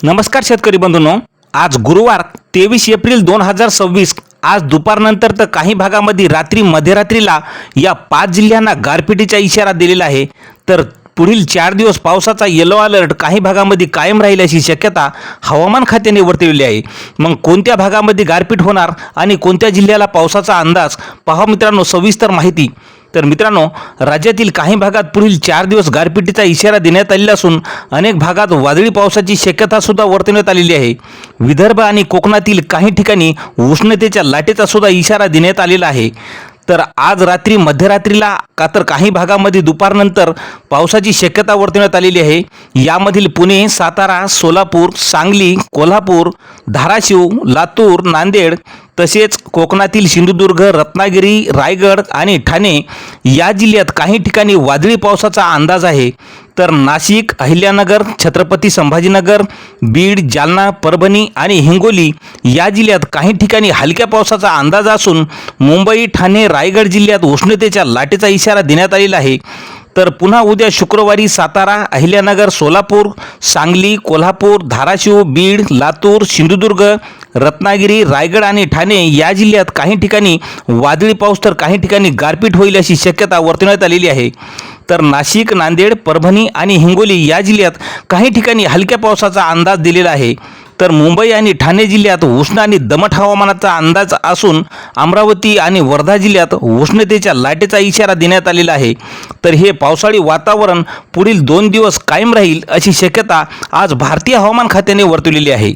नमस्कार शेतकरी बंधूंनो, आज गुरुवार 23 एप्रिल 2026 आज दुपारनंतर तर काही भागामध्ये रात्री मध्यरात्रीला या 5 जिल्ह्यांना गारपिटीचा इशारा दिलेला आहे। तर पुढील 4 दिवस पावसाचा येलो अलर्ट काही भागामध्ये कायम राहील अशी शक्यता हवामान खात्याने वर्तवली आहे। मग कोणत्या भागामध्ये गारपीट होणार आणि कोणत्या जिल्ह्याला पावसाचा अंदाज पहा मित्रांनो, सविस्तर माहिती। तर मित्रांनो, राज्यातील काही भागात पुढील 4 दिवस गारपिटीचा इशारा देण्यात आलेला असून अनेक भागात वादळी पावसाची शक्यता सुद्धा वर्तवण्यात आलेली आहे। विदर्भ आणि कोकणातील काही ठिकाणी उष्णतेच्या लाटेचा सुद्धा इशारा देण्यात आलेला आहे। तर आज रात्री मध्यरात्रीला का तर काही भागामध्ये दुपारनंतर पावसाची शक्यता वर्तवण्यात आलेली आहे। यामधील पुणे, सातारा, सोलापूर, सांगली, कोल्हापूर, धाराशिव, लातूर, नांदेड तसेच कोकणातील सिंधुदुर्ग, रत्नागिरी, रायगड आणि ठाणे या जिल्ह्यात काही ठिकाणी वादळी पावसाचा अंदाज आहे। तर नाशिक, अहिल्यानगर, छत्रपती संभाजीनगर, बीड, जालना, परभणी आणि हिंगोली या जिल्ह्यात काही ठिकाणी हलक्या पावसाचा अंदाज असून मुंबई, ठाणे, रायगड जिल्ह्यात उष्णतेच्या लाटेचा इशारा देण्यात आलेला आहे। तर पुन्हा उद्या शुक्रवारी सातारा, अहिल्यानगर, सोलापूर, सांगली, कोल्हापूर, धाराशिव, बीड, लातूर, सिंधुदुर्ग, रत्नागिरी, रायगड आणि ठाणे या जिल्ह्यात काही ठिकाणी वादळी पाऊस तर काही ठिकाणी गारपीट होईल अशी शक्यता वर्तवण्यात आलेली आहे। तर नाशिक, नांदेड, परभणी आणि हिंगोली या जिल्ह्यात काही ठिकाणी हलक्या पावसाचा अंदाज दिलेला आहे। तर मुंबई आणि ठाणे जिल्ह्यात उष्ण आणि दमट हवामानाचा अंदाज असून अमरावती आणि वर्धा जिल्ह्यात उष्णतेच्या लाटेचा इशारा देण्यात आलेला आहे। तर हे पावसाळी वातावरण पुढील 2 दिवस कायम राहील अशी शक्यता आज भारतीय हवामान खात्याने वर्तवलेली आहे।